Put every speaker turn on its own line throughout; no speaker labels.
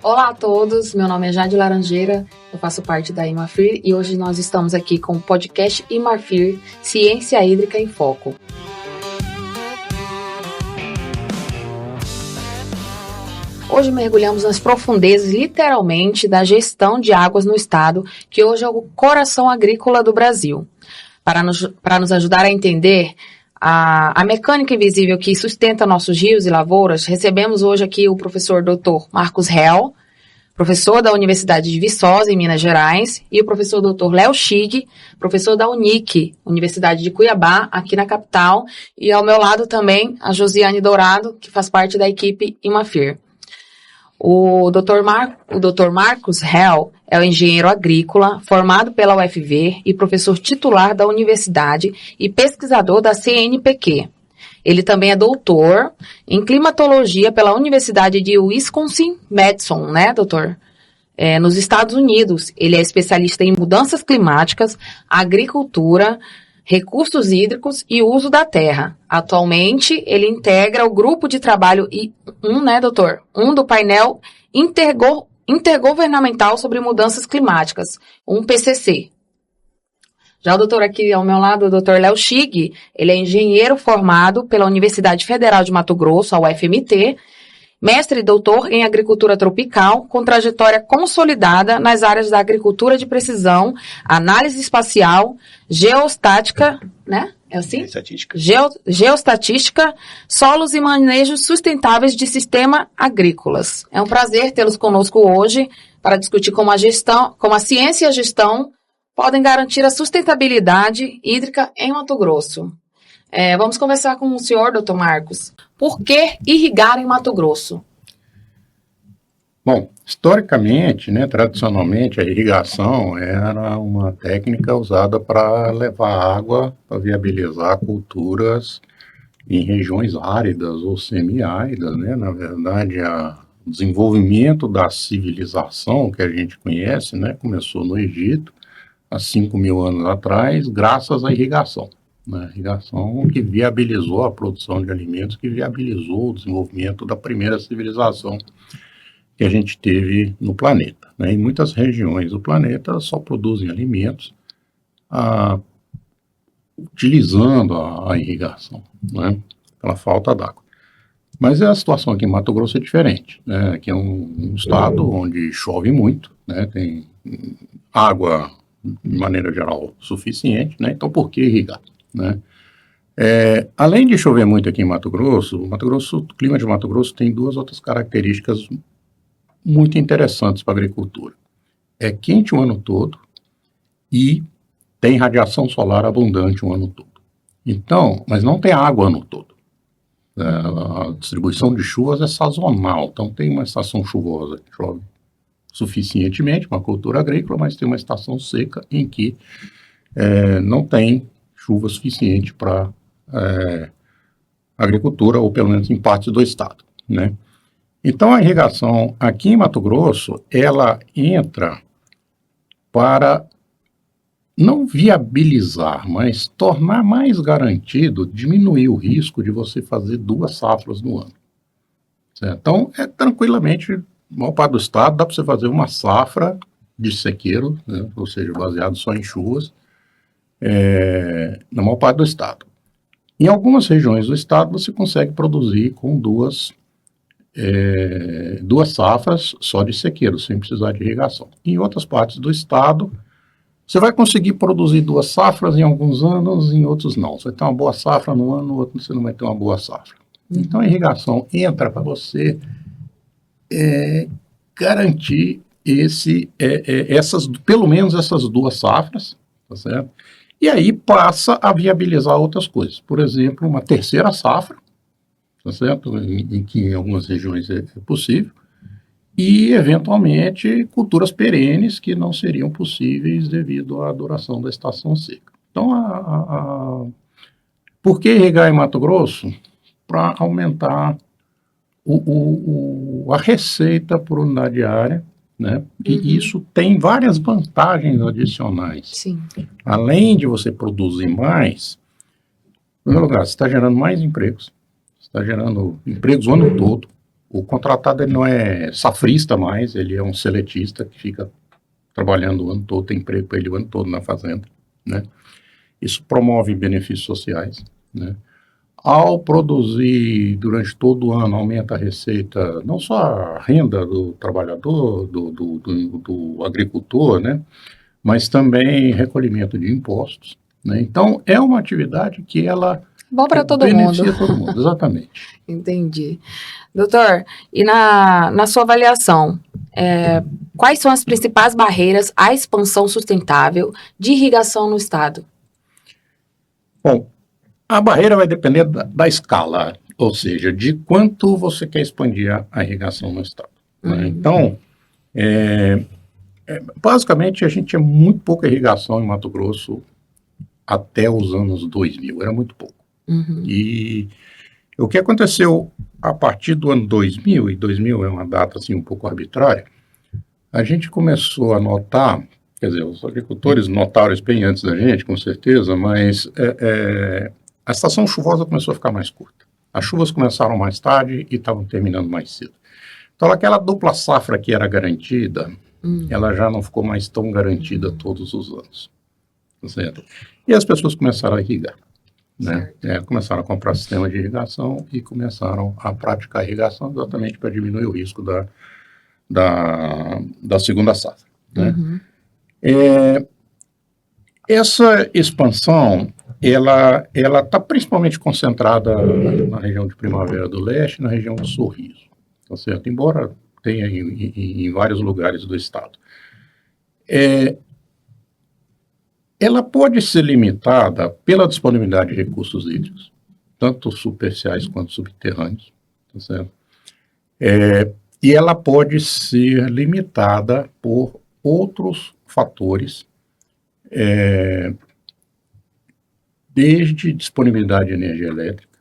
Olá a todos, meu nome é Jade Laranjeira, eu faço parte da Imarfir e hoje nós estamos aqui com o podcast Imarfir, Ciência Hídrica em Foco. Hoje mergulhamos nas profundezas, literalmente, da gestão de águas no estado, que hoje é o coração agrícola do Brasil. Para nos ajudar a entender a mecânica invisível que sustenta nossos rios e lavouras, recebemos hoje aqui o professor Dr. Marcos Hell, professor da Universidade de Viçosa, em Minas Gerais, e o professor Dr. Léo Chig, professor da Unic, Universidade de Cuiabá, aqui na capital, e ao meu lado também a Josiane Dourado, que faz parte da equipe Imarfir. O Dr. Marcos Hell é um engenheiro agrícola, formado pela UFV e professor titular da universidade e pesquisador da CNPq. Ele também é doutor em climatologia pela Universidade de Wisconsin-Madison, né, doutor? Nos Estados Unidos. Ele é especialista em mudanças climáticas, agricultura, recursos hídricos e uso da terra. Atualmente, ele integra o grupo de trabalho do painel intergovernamental sobre mudanças climáticas, um PCC. Já o doutor aqui ao meu lado, o doutor Léo Chig, ele é engenheiro formado pela Universidade Federal de Mato Grosso, a UFMT, mestre e doutor em agricultura tropical, com trajetória consolidada nas áreas da agricultura de precisão, análise espacial, geostática, né? É assim? Geostatística, solos e manejos sustentáveis de sistemas agrícolas. É um prazer tê-los conosco hoje para discutir como a ciência e a gestão podem garantir a sustentabilidade hídrica em Mato Grosso. Vamos conversar com o senhor, doutor Marcos. Por que irrigar em Mato Grosso?
Bom, historicamente, tradicionalmente, a irrigação era uma técnica usada para levar água para viabilizar culturas em regiões áridas ou semiáridas, né? Na verdade, o desenvolvimento da civilização que a gente conhece, né, começou no Egito, há 5.000 anos atrás, graças à irrigação. A irrigação que viabilizou a produção de alimentos, que viabilizou o desenvolvimento da primeira civilização que a gente teve no planeta. Em muitas regiões do planeta só produzem alimentos utilizando a irrigação, pela falta d'água. Mas a situação aqui em Mato Grosso é diferente. Aqui é um estado onde chove muito, tem água, de maneira geral, suficiente, então por que irrigar? Além de chover muito aqui em Mato Grosso, o clima de Mato Grosso tem duas outras características muito interessantes para a agricultura. É quente o ano todo e tem radiação solar abundante o ano todo. Então, mas não tem água o ano todo. A distribuição de chuvas é sazonal, então tem uma estação chuvosa que chove suficientemente, uma cultura agrícola, mas tem uma estação seca em que não tem chuva suficiente para agricultura, ou pelo menos em partes do estado, Então, a irrigação aqui em Mato Grosso, ela entra para não viabilizar, mas tornar mais garantido, diminuir o risco de você fazer 2 safras no ano. Certo? Então, tranquilamente, na maior parte do estado, dá para você fazer uma safra de sequeiro, ou seja, baseado só em chuvas, na maior parte do estado. Em algumas regiões do estado, você consegue produzir com duas safras só de sequeiro, sem precisar de irrigação. Em outras partes do estado, você vai conseguir produzir 2 safras em alguns anos, em outros não. Você vai ter uma boa safra no ano, no outro você não vai ter uma boa safra. Então, a irrigação entra para você garantir pelo menos essas 2 safras, tá certo? E aí passa a viabilizar outras coisas. Por exemplo, uma terceira safra, tá certo? Em que em algumas regiões é possível. E, eventualmente, culturas perenes que não seriam possíveis devido à duração da estação seca. Então, por que irrigar em Mato Grosso? Para aumentar a receita por unidade diária, E isso tem várias vantagens adicionais.
Sim.
Além de você produzir mais, em primeiro lugar, você está gerando mais empregos. Você está gerando empregos o ano todo. O contratado ele não é safrista mais, ele é um seletista que fica trabalhando o ano todo, tem emprego para ele o ano todo na fazenda, né? Isso promove benefícios sociais, né? Ao produzir durante todo o ano, aumenta a receita, não só a renda do trabalhador, do agricultor, né? Mas também recolhimento de impostos, né? Então, é uma atividade que ela
Bom para todo
beneficia
mundo.
todo mundo, exatamente.
Entendi. Doutor, e na sua avaliação, quais são as principais barreiras à expansão sustentável de irrigação no estado?
Bom, a barreira vai depender da escala, ou seja, de quanto você quer expandir a irrigação no estado, né? Então, basicamente, a gente tinha muito pouca irrigação em Mato Grosso até os anos 2000, era muito pouco. E o que aconteceu a partir do ano 2000, e 2000 é uma data assim um pouco arbitrária, a gente começou a notar, quer dizer, os agricultores notaram isso bem antes da gente, com certeza, mas a estação chuvosa começou a ficar mais curta. As chuvas começaram mais tarde e estavam terminando mais cedo. Então, aquela dupla safra que era garantida, ela já não ficou mais tão garantida todos os anos. Certo? E as pessoas começaram a irrigar, né? Começaram a comprar sistemas de irrigação e começaram a praticar irrigação exatamente para diminuir o risco da segunda safra, né? Essa expansão, ela está principalmente concentrada na região de Primavera do Leste, na região do Sorriso, tá certo? Embora tenha em vários lugares do estado. Ela pode ser limitada pela disponibilidade de recursos hídricos, tanto superficiais quanto subterrâneos, tá certo? E ela pode ser limitada por outros fatores, desde disponibilidade de energia elétrica,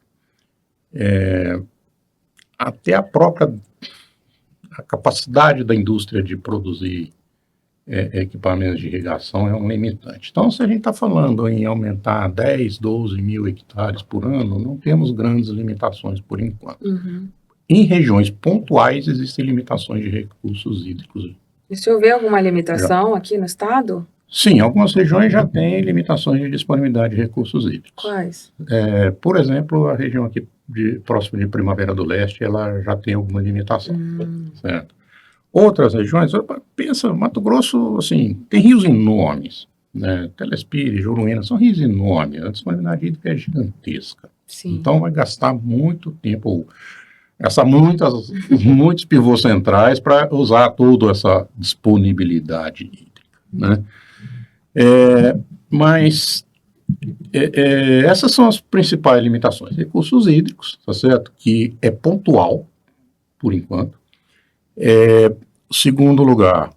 até a própria capacidade da indústria de produzir equipamentos de irrigação é um limitante. Então, se a gente está falando em aumentar 10, 12 mil hectares por ano, não temos grandes limitações por enquanto. Em regiões pontuais, existem limitações de recursos hídricos.
E se houver alguma limitação aqui no estado?
Sim, algumas regiões já têm limitações de disponibilidade de recursos hídricos.
Quais?
Por exemplo, a região aqui próxima de Primavera do Leste, ela já tem alguma limitação, certo? Outras regiões, pensa, Mato Grosso, assim, tem rios enormes, né? Telespires, Juruena, são rios enormes, a disponibilidade hídrica é gigantesca.
Sim.
Então vai gastar muito tempo, gastar muitos pivôs centrais para usar toda essa disponibilidade hídrica, né? Mas essas são as principais limitações. Recursos hídricos, tá certo? Que é pontual, por enquanto. Segundo lugar,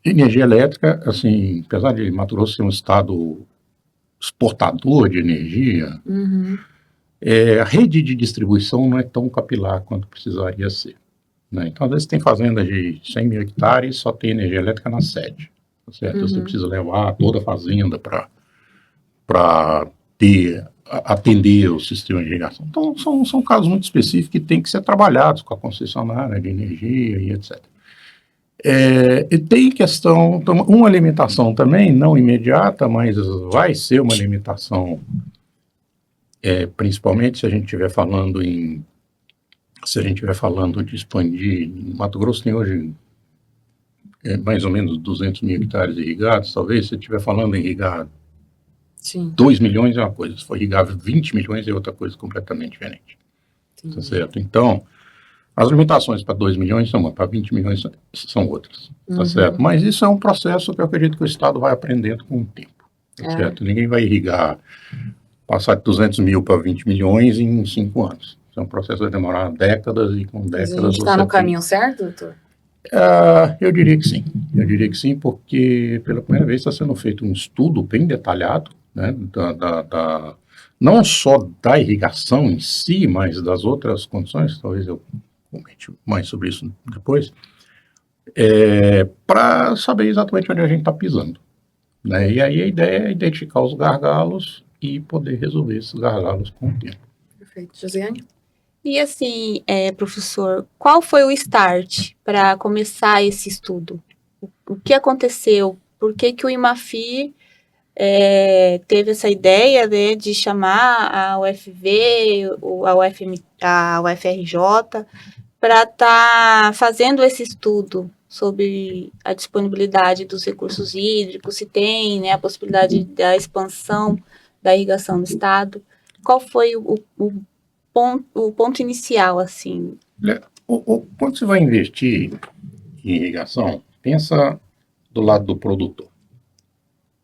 energia elétrica, assim, apesar de Mato Grosso ser um estado exportador de energia, a rede de distribuição não é tão capilar quanto precisaria ser, né? Então, às vezes tem fazendas de 100 mil hectares, só tem energia elétrica na sede, tá certo? Você precisa levar toda a fazenda para atender o sistema de irrigação. Então, são casos muito específicos que têm que ser trabalhados com a concessionária de energia e etc. E tem questão, uma limitação também, não imediata, mas vai ser uma limitação, principalmente se a gente estiver falando de expandir. Mato Grosso tem hoje mais ou menos 200 mil hectares irrigados, talvez, se estiver falando em irrigar 2 milhões é uma coisa, se for irrigar 20 milhões é outra coisa completamente diferente. Tá certo? Então, as limitações para 2 milhões são uma, para 20 milhões são outras. Tá certo? Mas isso é um processo que eu acredito que o Estado vai aprendendo com o tempo. Tá certo? Ninguém vai irrigar, passar de 200 mil para 20 milhões em 5 anos. Isso é um processo que vai demorar décadas e com décadas...
Mas a gente está no caminho certo, doutor?
Eu diria que sim. Eu diria que sim, porque pela primeira vez está sendo feito um estudo bem detalhado, né, não só da irrigação em si, mas das outras condições, talvez eu comente mais sobre isso depois, para saber exatamente onde a gente está pisando, né? E aí a ideia é identificar os gargalos e poder resolver esses gargalos com o tempo.
Perfeito. Josiane?
E assim, professor, qual foi o start para começar esse estudo? O que aconteceu? Por que que o IMAFI teve essa ideia, né, de chamar a UFV, a UFRJ, para estar fazendo esse estudo sobre a disponibilidade dos recursos hídricos, se tem, né, a possibilidade da expansão da irrigação no estado? Qual foi o ponto inicial, assim?
Quando você vai investir em irrigação, pensa do lado do produtor.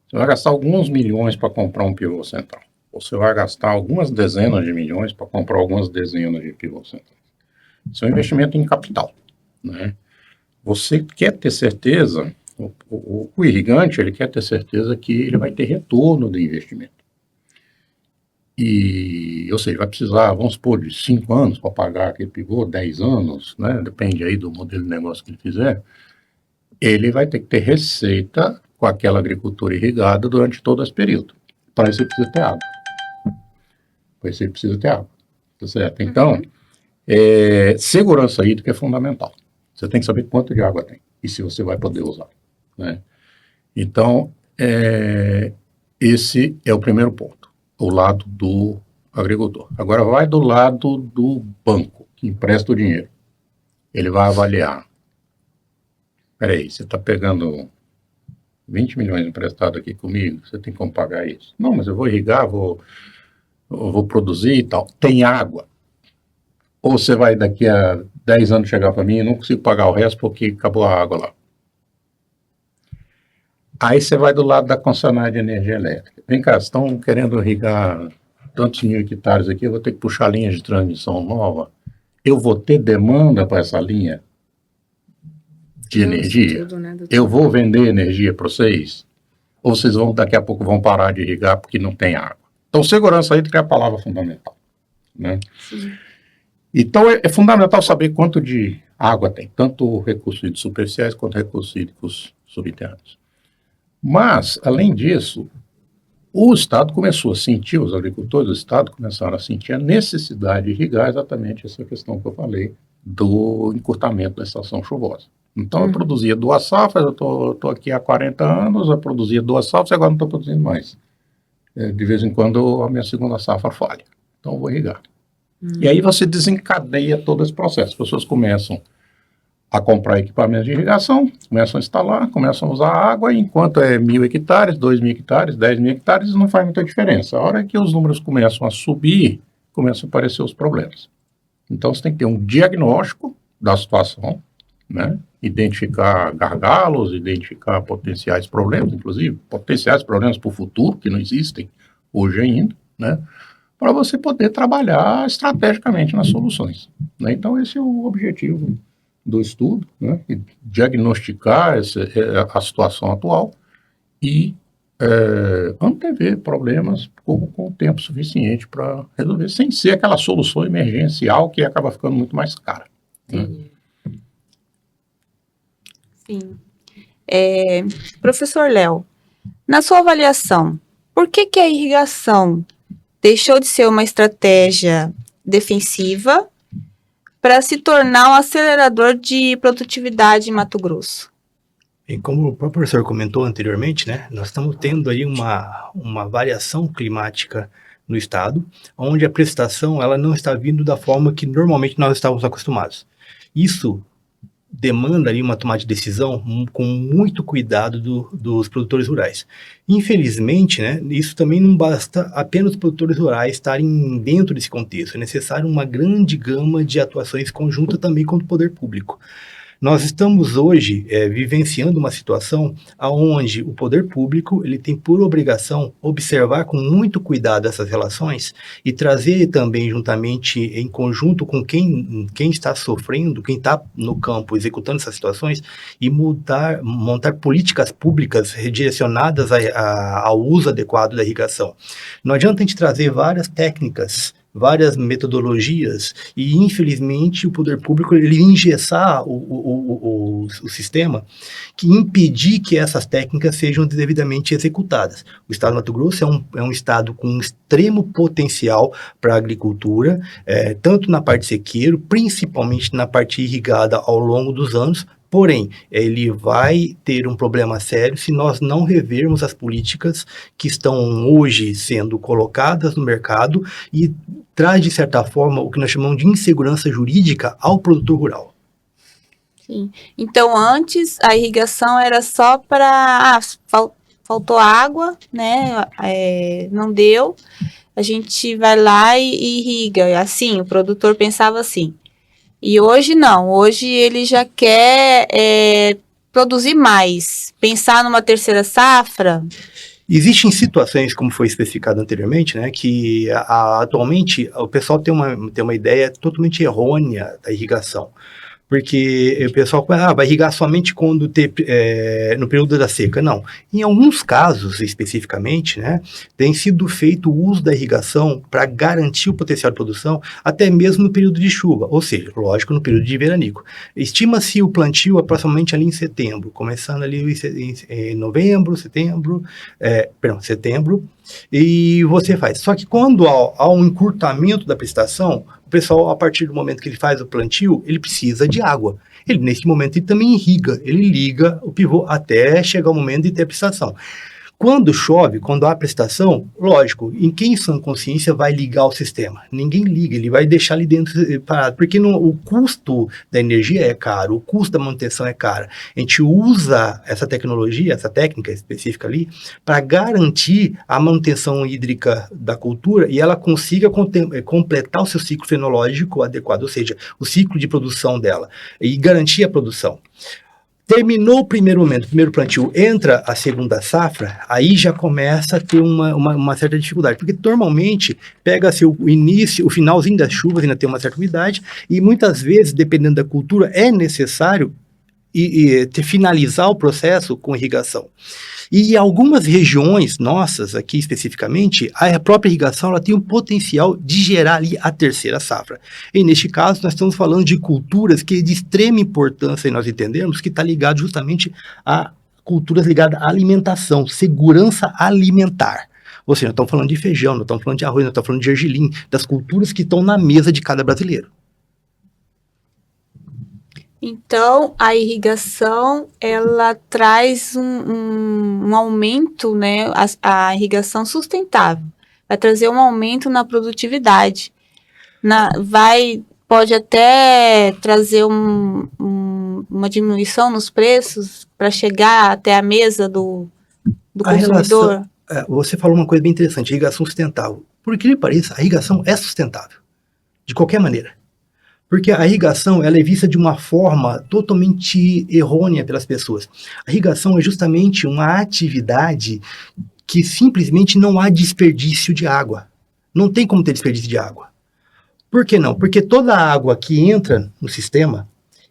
Você vai gastar alguns milhões para comprar um pivô central. Você vai gastar algumas dezenas de milhões para comprar algumas dezenas de pivô central. Isso é um investimento em capital, né? Você quer ter certeza, o irrigante, ele quer ter certeza que ele vai ter retorno do investimento. Ou seja, vai precisar, vamos supor, de 5 anos para pagar aquele pivô, 10 anos, né? Depende aí do modelo de negócio que ele fizer. Ele vai ter que ter receita com aquela agricultura irrigada durante todo esse período. Para isso ele precisa ter água. Para isso ele precisa ter água. Tá certo? Então, segurança hídrica é fundamental. Você tem que saber quanto de água tem e se você vai poder usar, né? Então, esse é o primeiro ponto, o lado do agricultor. Agora vai do lado do banco, que empresta o dinheiro. Ele vai avaliar. Peraí, você está pegando 20 milhões emprestado aqui comigo, você tem como pagar isso? Não, mas eu vou irrigar, eu vou produzir e tal. Tem água. Ou você vai daqui a 10 anos chegar para mim e não consigo pagar o resto porque acabou a água lá. Aí você vai do lado da concessionária de energia elétrica. Vem cá, estão querendo irrigar tantos mil hectares aqui, eu vou ter que puxar linhas de transmissão nova. Eu vou ter demanda para essa linha de energia? Tudo, né, eu vou vender energia para vocês? Ou vocês vão, daqui a pouco, vão parar de irrigar porque não tem água? Então, segurança hídrica é a palavra fundamental, né? Sim. Então, é fundamental saber quanto de água tem, tanto recursos hídricos superficiais quanto recursos hídricos subterrâneos. Mas, além disso, o Estado começou a sentir, os agricultores do Estado começaram a sentir a necessidade de irrigar exatamente essa questão que eu falei do encurtamento da estação chuvosa. Então, eu produzia 2 safras, eu estou aqui há 40 anos, eu produzia 2 safras e agora não estou produzindo mais. De vez em quando, a minha segunda safra falha. Então, eu vou irrigar. E aí você desencadeia todo esse processo. As pessoas começam a comprar equipamentos de irrigação, começam a instalar, começam a usar água, e enquanto é 1.000 hectares, 2.000 hectares, 10.000 hectares, não faz muita diferença. A hora que os números começam a subir, começam a aparecer os problemas. Então, você tem que ter um diagnóstico da situação, né? Identificar gargalos, identificar potenciais problemas, inclusive potenciais problemas para o futuro, que não existem hoje ainda, né? Para você poder trabalhar estrategicamente nas soluções, né? Então, esse é o objetivo do estudo, né? E diagnosticar a situação atual e antever problemas com tempo suficiente para resolver, sem ser aquela solução emergencial que acaba ficando muito mais cara, né?
Sim. Professor Léo, na sua avaliação, por que a irrigação deixou de ser uma estratégia defensiva para se tornar um acelerador de produtividade em Mato Grosso?
E como o próprio professor comentou anteriormente, né, nós estamos tendo aí uma variação climática no estado, onde a precipitação ela não está vindo da forma que normalmente nós estávamos acostumados. Isso demanda ali uma tomada de decisão com muito cuidado dos produtores rurais. Infelizmente, né, isso também não basta apenas os produtores rurais estarem dentro desse contexto. É necessário uma grande gama de atuações conjuntas também com o poder público. Nós estamos hoje vivenciando uma situação onde o poder público ele tem por obrigação observar com muito cuidado essas relações e trazer também juntamente em conjunto com quem está sofrendo, quem está no campo executando essas situações e montar políticas públicas redirecionadas ao uso adequado da irrigação. Não adianta a gente trazer várias técnicas, várias metodologias e, infelizmente, o poder público ele engessar o sistema, que impedir que essas técnicas sejam devidamente executadas. O estado do Mato Grosso é um estado com um extremo potencial para a agricultura, tanto na parte sequeiro, principalmente na parte irrigada ao longo dos anos. Porém, ele vai ter um problema sério se nós não revermos as políticas que estão hoje sendo colocadas no mercado e traz, de certa forma, o que nós chamamos de insegurança jurídica ao produtor rural.
Sim. Então, antes, a irrigação era só para... faltou água, né? Não deu. A gente vai lá e irriga. Assim, o produtor pensava assim. E hoje não, hoje ele já quer produzir mais, pensar numa terceira safra.
Existem situações, como foi especificado anteriormente, né, que atualmente o pessoal tem uma ideia totalmente errônea da irrigação. Porque o pessoal vai irrigar somente quando no período da seca. Não. Em alguns casos, especificamente, né, tem sido feito o uso da irrigação para garantir o potencial de produção, até mesmo no período de chuva, ou seja, lógico, no período de veranico. Estima-se o plantio aproximadamente ali em setembro, começando ali em novembro, setembro, e você faz. Só que quando há um encurtamento da prestação, o pessoal, a partir do momento que ele faz o plantio, ele precisa de água. Nesse momento, ele também irriga, ele liga o pivô até chegar o momento de ter prestação. Quando chove, quando há prestação, lógico, em quem sã consciência vai ligar o sistema? Ninguém liga, ele vai deixar ali dentro parado, porque o custo da energia é caro, o custo da manutenção é caro. A gente usa essa tecnologia, essa técnica específica ali, para garantir a manutenção hídrica da cultura e ela consiga completar o seu ciclo fenológico adequado, ou seja, o ciclo de produção dela, e garantir a produção. Terminou o primeiro momento, o primeiro plantio, entra a segunda safra, aí já começa a ter uma certa dificuldade, porque normalmente pega-se o início, o finalzinho das chuvas, ainda tem uma certa umidade, e muitas vezes, dependendo da cultura, é necessário finalizar o processo com irrigação. E em algumas regiões nossas, aqui especificamente, a própria irrigação ela tem o potencial de gerar ali a terceira safra. E neste caso, nós estamos falando de culturas que é de extrema importância, e nós entendemos que está ligado justamente a culturas ligadas à alimentação, segurança alimentar. Ou seja, nós estamos falando de feijão, nós estamos falando de arroz, nós estamos falando de gergelim, das culturas que estão na mesa de cada brasileiro.
Então, a irrigação, ela traz um aumento, né? A irrigação sustentável. Vai trazer um aumento na produtividade. Pode até trazer uma diminuição nos preços para chegar até a mesa do consumidor.
Você falou uma coisa bem interessante, irrigação sustentável. Por que lhe pareça, a irrigação é sustentável. De qualquer maneira. Porque a irrigação ela é vista de uma forma totalmente errônea pelas pessoas. A irrigação é justamente uma atividade que simplesmente não há desperdício de água. Não tem como ter desperdício de água. Por que não? Porque toda a água que entra no sistema,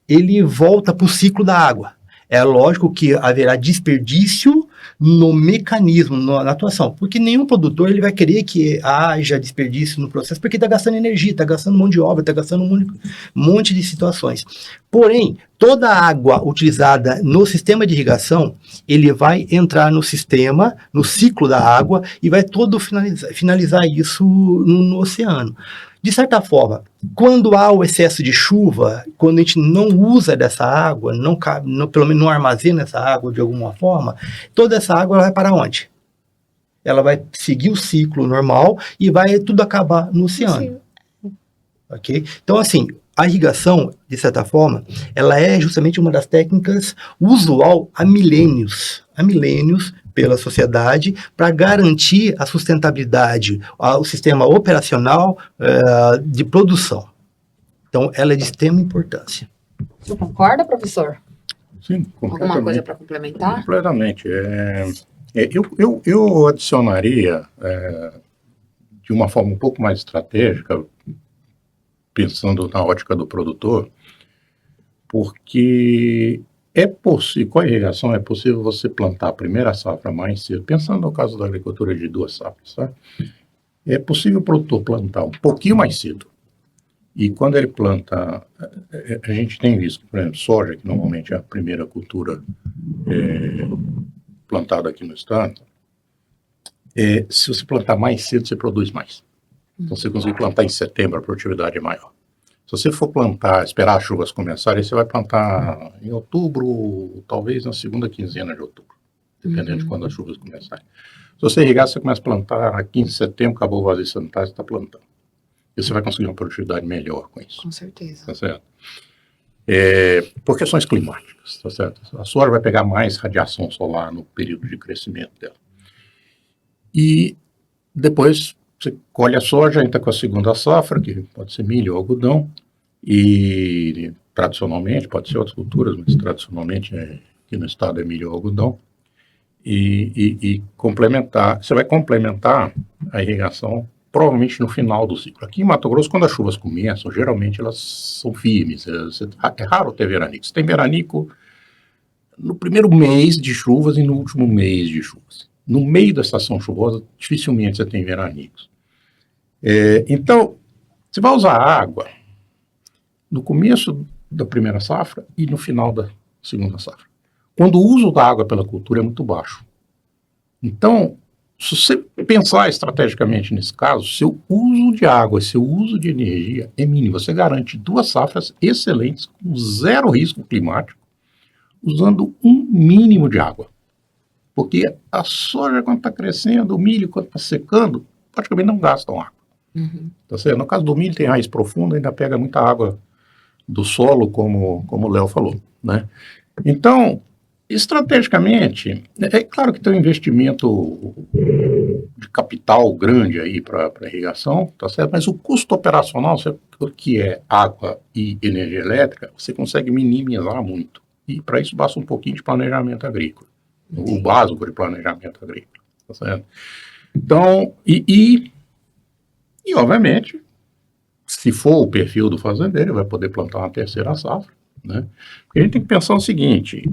ele volta para o ciclo da água. É lógico que haverá desperdício no mecanismo, na atuação, porque nenhum produtor ele vai querer que haja desperdício no processo, porque está gastando energia, está gastando mão de obra, está gastando um monte de situações. Porém, toda a água utilizada no sistema de irrigação, ele vai entrar no sistema, no ciclo da água, e vai todo finalizar isso no oceano. De certa forma, quando há o excesso de chuva, quando a gente não usa dessa água, pelo menos não armazena essa água de alguma forma, toda essa água ela vai para onde? Ela vai seguir o ciclo normal e vai tudo acabar no oceano. Ok? Então, assim, a irrigação, de certa forma, ela é justamente uma das técnicas usual há milênios pela sociedade para garantir a sustentabilidade, o sistema operacional de produção. Então, ela é de extrema importância.
Você concorda, professor?
Sim,
Alguma coisa para complementar?
Completamente. Eu adicionaria, de uma forma um pouco mais estratégica, pensando na ótica do produtor, porque com a irrigação é possível você plantar a primeira safra mais cedo, pensando no caso da agricultura de 2 safras, tá? É possível o produtor plantar um pouquinho mais cedo. E quando ele planta, a gente tem visto, por exemplo, soja, que normalmente é a primeira cultura plantada aqui no estado, se você plantar mais cedo, você produz mais. Então, se você conseguir plantar em setembro, a produtividade é maior. Se você for plantar, esperar as chuvas começarem, você vai plantar em outubro, talvez na segunda quinzena de outubro, dependendo de quando as chuvas começarem. Se você irrigar, você começa a plantar aqui em setembro, acabou o vazio sanitário, você está plantando. E você vai conseguir uma produtividade melhor com isso.
Com certeza.
Tá certo? Por questões climáticas, tá certo? A soja vai pegar mais radiação solar no período de crescimento dela. E depois você colhe a soja, entra com a segunda safra, que pode ser milho ou algodão, e tradicionalmente, pode ser outras culturas, mas tradicionalmente aqui no estado é milho ou algodão, e complementar, você vai complementar a irrigação provavelmente no final do ciclo. Aqui em Mato Grosso, quando as chuvas começam, geralmente elas são firmes, é raro ter veranico. Você tem veranico no primeiro mês de chuvas e no último mês de chuvas. No meio da estação chuvosa, dificilmente você tem veranicos. Então, você vai usar água no começo da primeira safra e no final da segunda safra. Quando o uso da água pela cultura é muito baixo. Então, se você pensar estrategicamente nesse caso, seu uso de água, seu uso de energia é mínimo. Você garante 2 safras excelentes, com 0 risco climático, usando um mínimo de água. Porque a soja, quando está crescendo, o milho, quando está secando, praticamente não gastam água. Tá certo? No caso do milho, tem raiz profunda, ainda pega muita água do solo, como o Léo falou, né? Então, estrategicamente, é claro que tem um investimento de capital grande aí para irrigação, tá certo? Mas o custo operacional, que é água e energia elétrica, você consegue minimizar muito. E para isso basta um pouquinho de planejamento agrícola. O básico de planejamento agrícola, tá certo? Então, e obviamente, se for o perfil do fazendeiro, ele vai poder plantar uma terceira safra, né? Porque a gente tem que pensar o seguinte: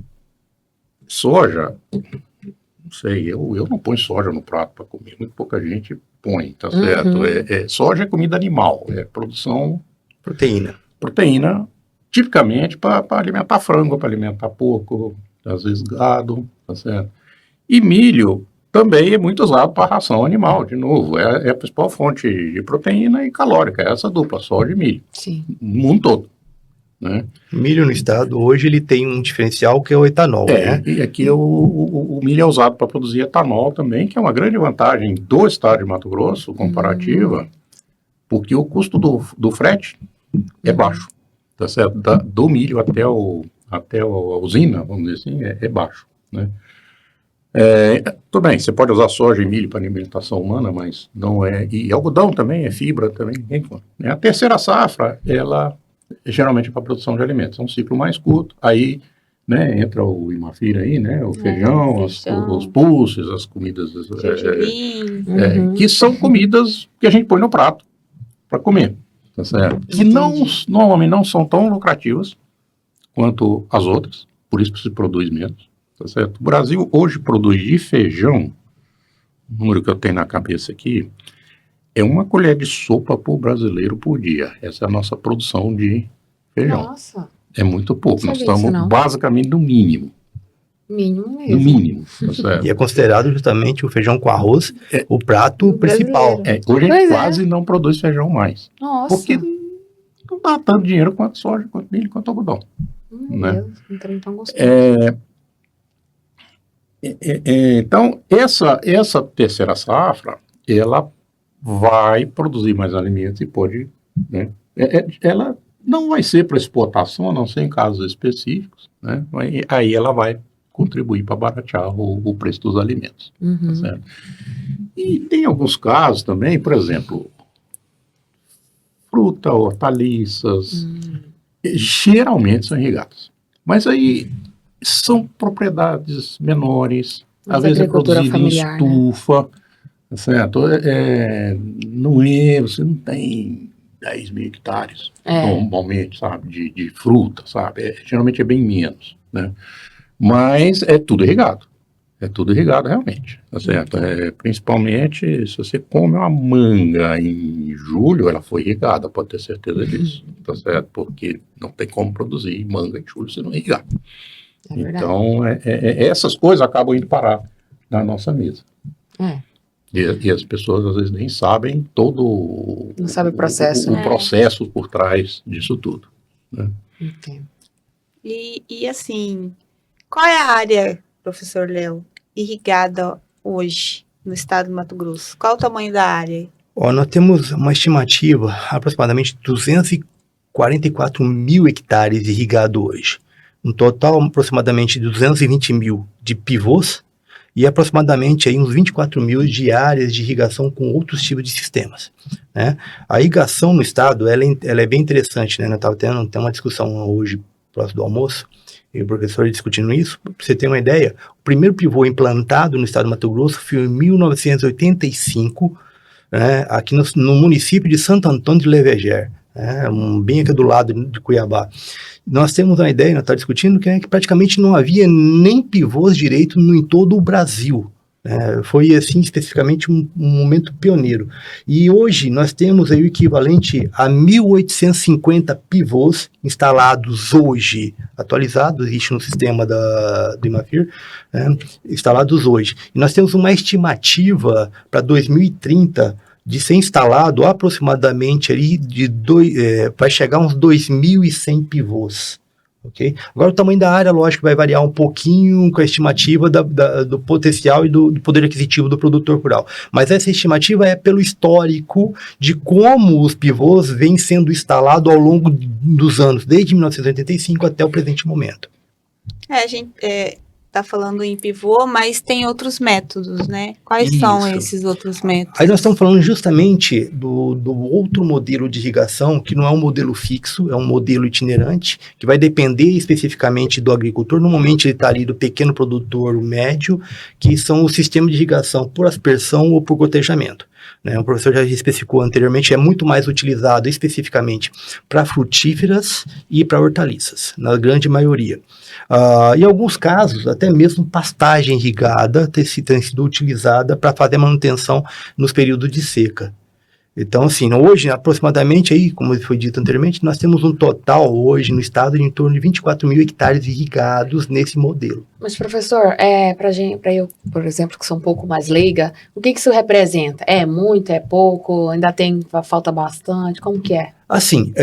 soja, não sei, eu não ponho soja no prato para comer, muito pouca gente põe, tá certo? Soja é comida animal, é produção proteína tipicamente para alimentar frango, para alimentar porco, às vezes gado, tá certo? E milho também é muito usado para ração animal, de novo, é a principal fonte de proteína e calórica, é essa dupla, soja e milho,
Sim.
no mundo todo, né?
Milho no estado, hoje ele tem um diferencial que é o etanol, né?
E aqui o milho é usado para produzir etanol também, que é uma grande vantagem do estado de Mato Grosso, comparativa, porque o custo do frete é baixo, tá certo? Do milho até a usina, vamos dizer assim, é baixo, né? Tudo bem, você pode usar soja e milho para alimentação humana, mas não é. E algodão também, é fibra também. A terceira safra, ela geralmente é para produção de alimentos. É um ciclo mais curto. Aí, né, entra o imafira aí, né, o feijão, os pulses, as comidas que são comidas que a gente põe no prato para comer, tá certo? Que normalmente não são tão lucrativas quanto as outras, por isso que se produz menos. Tá certo? O Brasil hoje produz de feijão, o número que eu tenho na cabeça aqui, é 1 colher de sopa por brasileiro por dia. Essa é a nossa produção de feijão.
Nossa.
É muito pouco, nós
Sabia disso,
estamos
não.
basicamente no mínimo.
Mínimo mesmo.
No mínimo, tá certo?
E é considerado justamente o feijão com arroz o prato
Do
principal.
brasileiro.
Hoje a
Pois
gente
é.
quase não produz feijão mais.
Nossa.
Porque não dá tanto dinheiro quanto soja, quanto milho, quanto algodão.
Meu
né?
Deus, um trem tão gostoso.
Então, essa terceira safra, ela vai produzir mais alimentos e pode, né? Ela não vai ser para exportação, a não ser em casos específicos, né? Aí ela vai contribuir para baratear o preço dos alimentos. Tá certo? E tem alguns casos também, por exemplo, fruta, hortaliças, geralmente são irrigadas. Mas aí são propriedades menores,
Mas
às vezes é
agricultura
produzido em
familiar,
estufa, tá certo? Você não tem 10 mil hectares, normalmente, sabe, de fruta, sabe? Geralmente é bem menos, né? Mas é tudo irrigado. É tudo irrigado realmente, tá certo? Principalmente se você come uma manga em julho, ela foi irrigada, pode ter certeza disso, tá certo? Porque não tem como produzir manga em julho se não irrigar.
É verdade.
Então, essas coisas acabam indo parar na nossa mesa.
É.
E as pessoas às vezes nem sabem todo
Não sabe o processo,
o
né?
processo por trás disso tudo. Né?
Entendo.
E assim, qual é a área, professor Léo, irrigada hoje no estado do Mato Grosso? Qual o tamanho da área?
Nós temos uma estimativa, aproximadamente 244 mil hectares irrigados hoje. Um total, aproximadamente 220 mil de pivôs e aproximadamente aí uns 24 mil de áreas de irrigação com outros tipos de sistemas. Né? A irrigação no estado, ela é bem interessante, né? Nós estávamos tendo uma discussão hoje, próximo do almoço, e o professor discutindo isso. Para você ter uma ideia, o primeiro pivô implantado no estado do Mato Grosso foi em 1985, né? Aqui no município de Santo Antônio de Leveger, né? Bem aqui do lado de Cuiabá. Nós temos uma ideia, nós estamos discutindo, que praticamente não havia nem pivôs direito em todo o Brasil. Foi, assim, especificamente um momento pioneiro. E hoje nós temos aí o equivalente a 1.850 pivôs instalados hoje, atualizados, existe no sistema do IMAFIR, né, instalados hoje. E nós temos uma estimativa para 2030 de ser instalado aproximadamente ali vai chegar a uns 2.100 pivôs. Okay? Agora o tamanho da área, lógico, vai variar um pouquinho com a estimativa do potencial e do poder aquisitivo do produtor rural. Mas essa estimativa é pelo histórico de como os pivôs vêm sendo instalados ao longo dos anos, desde 1985 até o presente momento.
A gente está falando em pivô, mas tem outros métodos, né? Quais são esses outros métodos?
Aí nós estamos falando justamente do outro modelo de irrigação, que não é um modelo fixo, é um modelo itinerante, que vai depender especificamente do agricultor. Normalmente ele está ali do pequeno produtor, o médio, que são os sistemas de irrigação por aspersão ou por gotejamento. O professor já especificou anteriormente, é muito mais utilizado especificamente para frutíferas e para hortaliças, na grande maioria. Em alguns casos, até mesmo pastagem irrigada tem sido utilizada para fazer manutenção nos períodos de seca. Então, assim, hoje, aproximadamente, aí, como foi dito anteriormente, nós temos um total hoje no estado de em torno de 24 mil hectares irrigados nesse modelo.
Mas, professor, para eu, por exemplo, que sou um pouco mais leiga, o que isso representa? É muito, é pouco, ainda falta bastante, como que é?
Assim,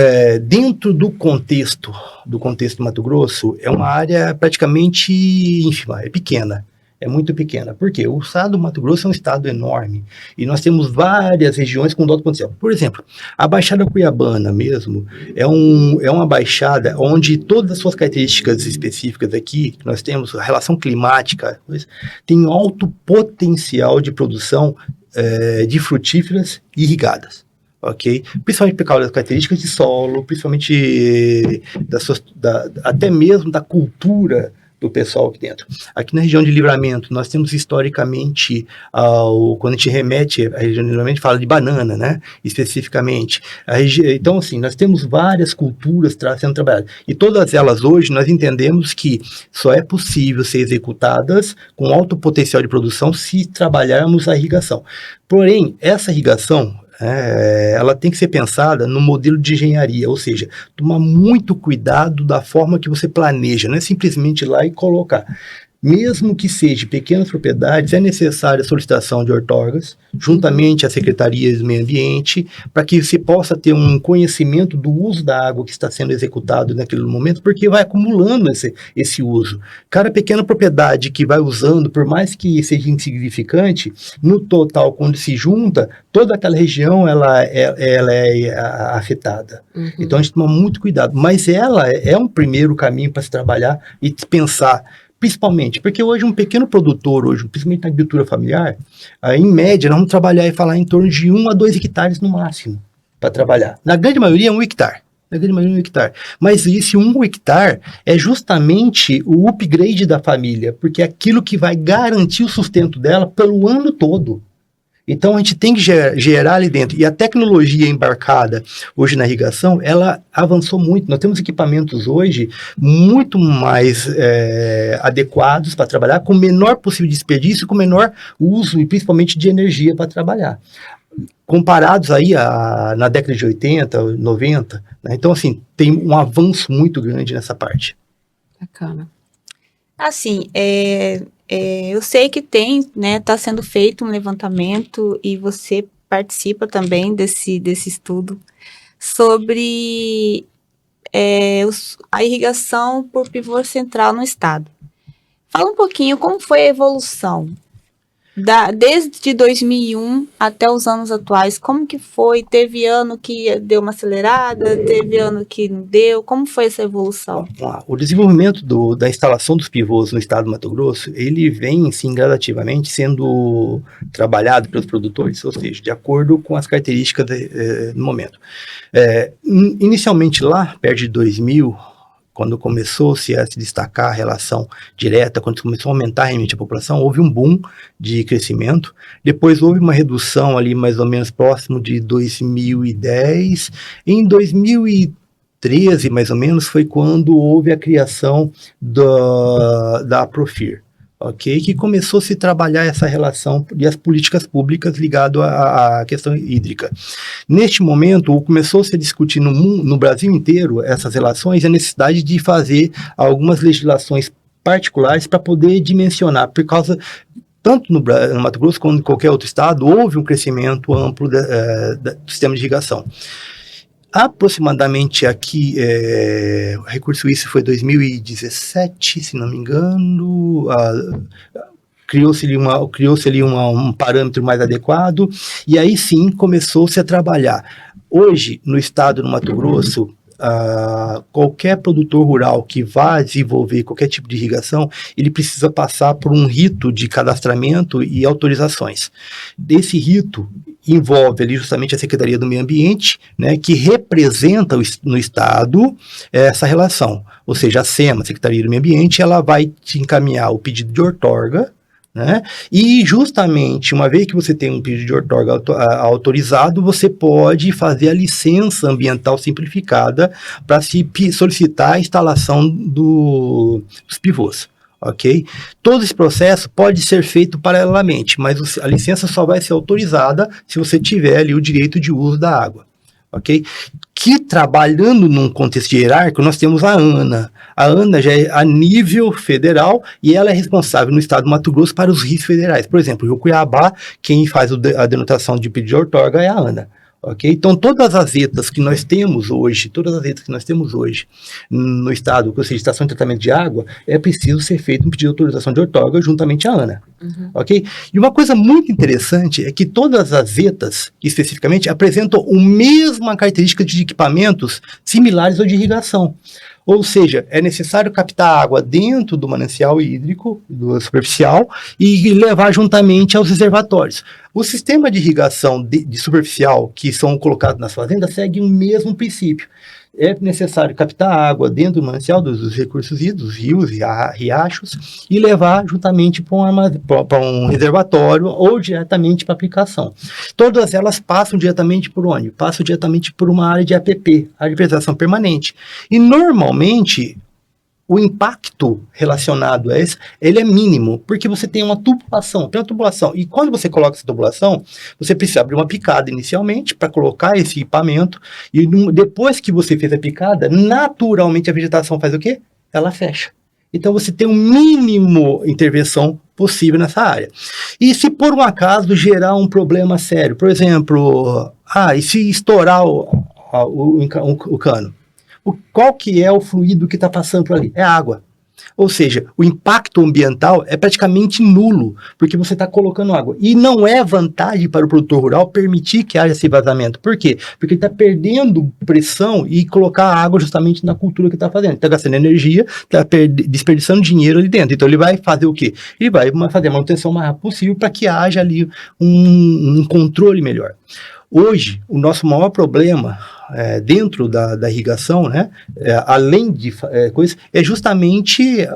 dentro do contexto do Mato Grosso, é uma área praticamente ínfima, é pequena. É muito pequena. Por quê? O estado do Mato Grosso é um estado enorme. E nós temos várias regiões com alto potencial. Por exemplo, a Baixada Cuiabana mesmo é uma baixada onde todas as suas características específicas aqui, nós temos a relação climática, tem alto potencial de produção de frutíferas irrigadas. Okay? Principalmente por causa das características de solo, principalmente até mesmo da cultura do pessoal aqui dentro. Aqui na região de Livramento, nós temos historicamente, quando a gente remete à região de Livramento, fala de banana, né? Especificamente. Então, assim, nós temos várias culturas sendo trabalhadas. E todas elas hoje, nós entendemos que só é possível ser executadas com alto potencial de produção se trabalharmos a irrigação. Porém, essa irrigação, ela tem que ser pensada no modelo de engenharia, ou seja, tomar muito cuidado da forma que você planeja, não é simplesmente ir lá e colocar. Mesmo que seja pequenas propriedades, é necessária a solicitação de outorgas, juntamente às secretarias do meio ambiente, para que se possa ter um conhecimento do uso da água que está sendo executado naquele momento, porque vai acumulando esse uso. Cada pequena propriedade que vai usando, por mais que seja insignificante, no total, quando se junta, toda aquela região ela é afetada. Uhum. Então a gente toma muito cuidado, mas ela é um primeiro caminho para se trabalhar e pensar. Principalmente, porque hoje um pequeno produtor, principalmente na agricultura familiar, em média, nós vamos trabalhar e falar em torno de 1 a 2 hectares no máximo para trabalhar. Na grande maioria é 1 hectare. Mas esse 1 hectare é justamente o upgrade da família, porque é aquilo que vai garantir o sustento dela pelo ano todo. Então, a gente tem que gerar ali dentro. E a tecnologia embarcada hoje na irrigação, ela avançou muito. Nós temos equipamentos hoje muito mais adequados para trabalhar, com o menor possível desperdício, com o menor uso, e principalmente de energia para trabalhar. Comparados aí na década de 80, 90, né? Então, assim, tem um avanço muito grande nessa parte.
Bacana.
Assim, eu sei que tá sendo feito um levantamento e você participa também desse estudo sobre a irrigação por pivô central no estado. Fala um pouquinho como foi a evolução desde 2001 até os anos atuais. Como que foi? Teve ano que deu uma acelerada, teve ano que não deu. Como foi essa evolução?
O desenvolvimento da instalação dos pivôs no estado do Mato Grosso, ele vem, sim, gradativamente sendo trabalhado pelos produtores, ou seja, de acordo com as características no momento. Inicialmente lá, perto de 2000, quando começou-se a se destacar a relação direta, quando começou a aumentar realmente a população, houve um boom de crescimento. Depois houve uma redução ali mais ou menos próximo de 2010. Em 2013, mais ou menos, foi quando houve a criação da Profir. Okay, que começou a se trabalhar essa relação e as políticas públicas ligadas à questão hídrica. Neste momento, começou-se a discutir no Brasil inteiro essas relações e a necessidade de fazer algumas legislações particulares para poder dimensionar, por causa, tanto no Mato Grosso quanto em qualquer outro estado, houve um crescimento amplo do sistema de irrigação. Aproximadamente aqui, o recurso isso foi 2017, se não me engano, criou-se ali um parâmetro mais adequado, e aí sim começou-se a trabalhar. Hoje, no estado do Mato Grosso, qualquer produtor rural que vá desenvolver qualquer tipo de irrigação, ele precisa passar por um rito de cadastramento e autorizações. Desse rito envolve ali justamente a Secretaria do Meio Ambiente, né, que representa no estado essa relação. Ou seja, a SEMA, Secretaria do Meio Ambiente, ela vai te encaminhar o pedido de outorga, né? E justamente, uma vez que você tem um pedido de outorga autorizado, você pode fazer a licença ambiental simplificada para se solicitar a instalação dos pivôs. Ok? Todo esse processo pode ser feito paralelamente, mas a licença só vai ser autorizada se você tiver ali o direito de uso da água. Ok? Que trabalhando num contexto hierárquico, nós temos a ANA. A ANA já é a nível federal e ela é responsável no estado do Mato Grosso para os RIs federais. Por exemplo, o Cuiabá, quem faz a denotação de pedido de outorga é a ANA. Okay? Então, todas as ETAs que nós temos hoje no estado, ou seja, estação de tratamento de água, é preciso ser feito um pedido de autorização de outorga juntamente à ANA. Uhum. Okay? E uma coisa muito interessante é que todas as ETAs, especificamente, apresentam a mesma característica de equipamentos similares ao de irrigação. Ou seja, é necessário captar água dentro do manancial hídrico, do superficial, e levar juntamente aos reservatórios. O sistema de irrigação de superficial que são colocados nas fazendas segue o mesmo princípio. É necessário captar água dentro do manancial dos recursos hídricos, rios e riachos, e levar juntamente para um reservatório ou diretamente para aplicação. Todas elas passam diretamente por onde? Passam diretamente por uma área de APP, área de preservação permanente. E normalmente o impacto relacionado a isso, ele é mínimo, porque você tem uma tubulação, e quando você coloca essa tubulação, você precisa abrir uma picada inicialmente para colocar esse equipamento, e depois que você fez a picada, naturalmente a vegetação faz o quê? Ela fecha. Então você tem um mínimo intervenção possível nessa área. E se por um acaso gerar um problema sério, por exemplo, e se estourar o cano? Qual que é o fluido que está passando por ali? É água. Ou seja, o impacto ambiental é praticamente nulo, porque você está colocando água. E não é vantagem para o produtor rural permitir que haja esse vazamento. Por quê? Porque ele está perdendo pressão e colocar água justamente na cultura que está fazendo. Ele está gastando energia, está desperdiçando dinheiro ali dentro. Então ele vai fazer o quê? Ele vai fazer a manutenção mais rápido possível para que haja ali um controle melhor. Hoje, o nosso maior problema dentro da irrigação, né, além de coisas, é justamente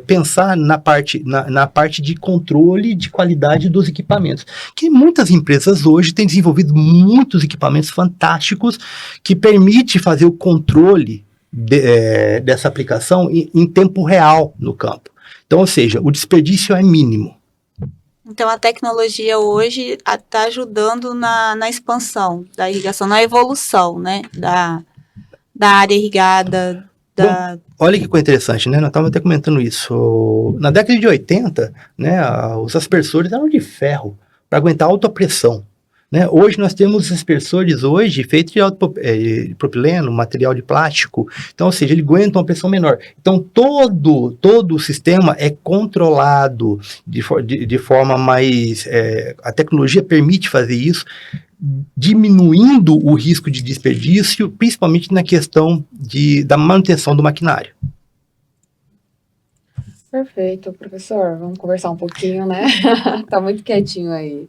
pensar na parte de controle de qualidade dos equipamentos. Que muitas empresas hoje têm desenvolvido muitos equipamentos fantásticos que permitem fazer o controle dessa aplicação em tempo real no campo. Então, ou seja, o desperdício é mínimo.
Então, a tecnologia hoje está ajudando na expansão da irrigação, na evolução, né, da área irrigada.
Bom, olha que coisa interessante, né? Nós estávamos até comentando isso. Na década de 80, né, os aspersores eram de ferro para aguentar alta pressão. Né? Hoje nós temos aspersores feitos de propileno, material de plástico, então, ou seja, ele aguenta uma pressão menor. Então, todo o sistema é controlado de forma mais... a tecnologia permite fazer isso, diminuindo o risco de desperdício, principalmente na questão da manutenção do maquinário.
Perfeito, professor. Vamos conversar um pouquinho, né? Tá muito quietinho aí.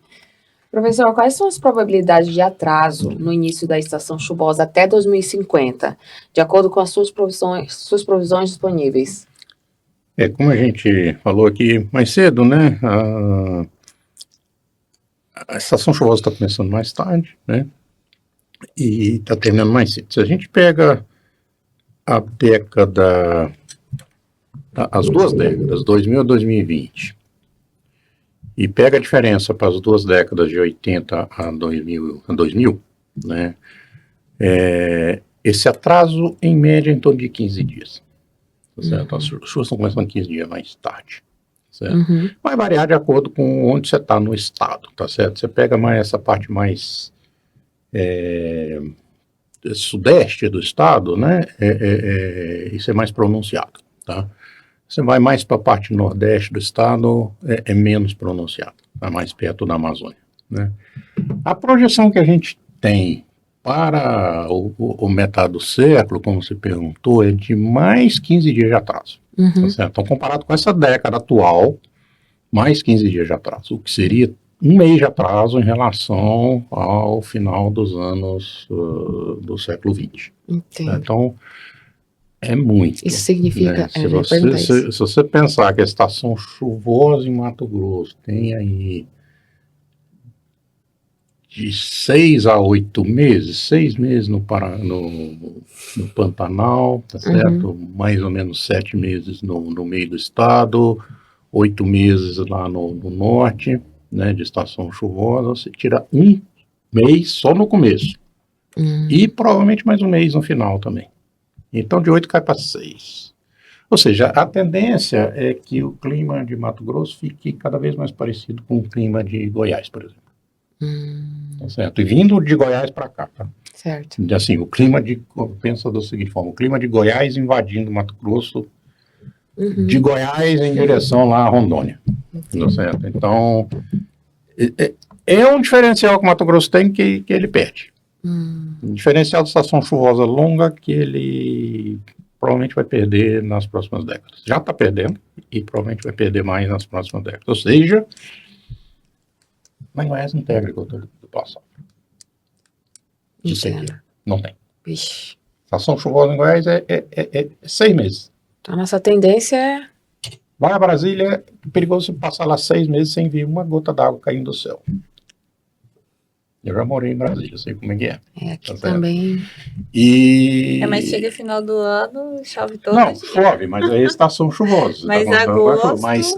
Professor, quais são as probabilidades de atraso no início da estação chuvosa até 2050, de acordo com as suas provisões disponíveis?
Como a gente falou aqui mais cedo, né? A estação chuvosa está começando mais tarde, né? E está terminando mais cedo. Se a gente pega a década, as duas décadas, 2000 a 2020, e pega a diferença para as duas décadas de 80 a 2000, né? Esse atraso, em média, em torno de 15 dias. Tá certo? As chuvas estão começando 15 dias mais tarde. Certo? Vai variar de acordo com onde você está no estado, tá certo? Você pega essa parte mais sudeste do estado, né? Isso é mais pronunciado, tá? Você vai mais para a parte nordeste do estado, é menos pronunciado, está mais perto da Amazônia, né? A projeção que a gente tem para o metade do século, como você perguntou, é de mais 15 dias de atraso. Tá certo? Então, comparado com essa década atual, mais 15 dias de atraso, o que seria um mês de atraso em relação ao final dos anos do século XX. Então, é muito.
Isso significa...
Né? Se você pensar que a estação chuvosa em Mato Grosso tem aí de 6 a 8 meses, 6 meses no Pantanal, tá certo? Mais ou menos 7 meses no meio do estado, 8 meses lá no norte, né, de estação chuvosa, você tira um mês só no começo. E provavelmente mais um mês no final também. Então, de 8 cai para 6. Ou seja, a tendência é que o clima de Mato Grosso fique cada vez mais parecido com o clima de Goiás, por exemplo. Tá certo? E vindo de Goiás para cá, tá?
Certo.
Assim, o clima pensa da seguinte forma, o clima de Goiás invadindo Mato Grosso, de Goiás em direção lá a Rondônia. Tá certo? Então, é um diferencial que o Mato Grosso tem que ele perde. Um diferencial de estação chuvosa longa que ele provavelmente vai perder nas próximas décadas. Já está perdendo e provavelmente vai perder mais nas próximas décadas. Ou seja, em Goiás não tem agricultura do passado. Não tem.
Vixe.
Estação chuvosa em Goiás é 6 meses.
Então, a nossa tendência é...
Vai a Brasília, é perigoso você passar lá 6 meses sem ver uma gota d'água caindo do céu. Eu já morei em Brasília, sei como é que é.
Aqui tá também.
Mas chega final do ano, chove todo
Não,
dia.
chove, mas é estação chuvosa.
Mas
tá
agosto...
Mas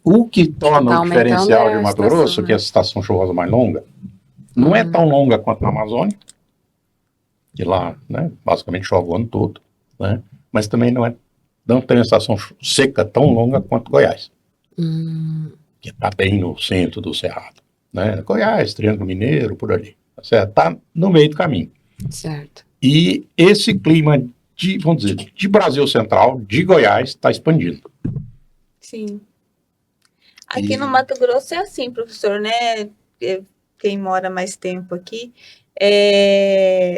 o que torna o diferencial de Mato Grosso, que é a estação chuvosa mais longa, não é tão longa quanto na Amazônia, que lá, né, basicamente chove o ano todo, né, mas também não tem uma estação seca tão longa quanto Goiás, que está bem no centro do Cerrado. Né? Goiás, Triângulo Mineiro, por ali. Está no meio do caminho.
Certo.
E esse clima vamos dizer, de Brasil Central, de Goiás, está expandindo.
Sim. Aqui no Mato Grosso é assim, professor, né? Quem mora mais tempo aqui,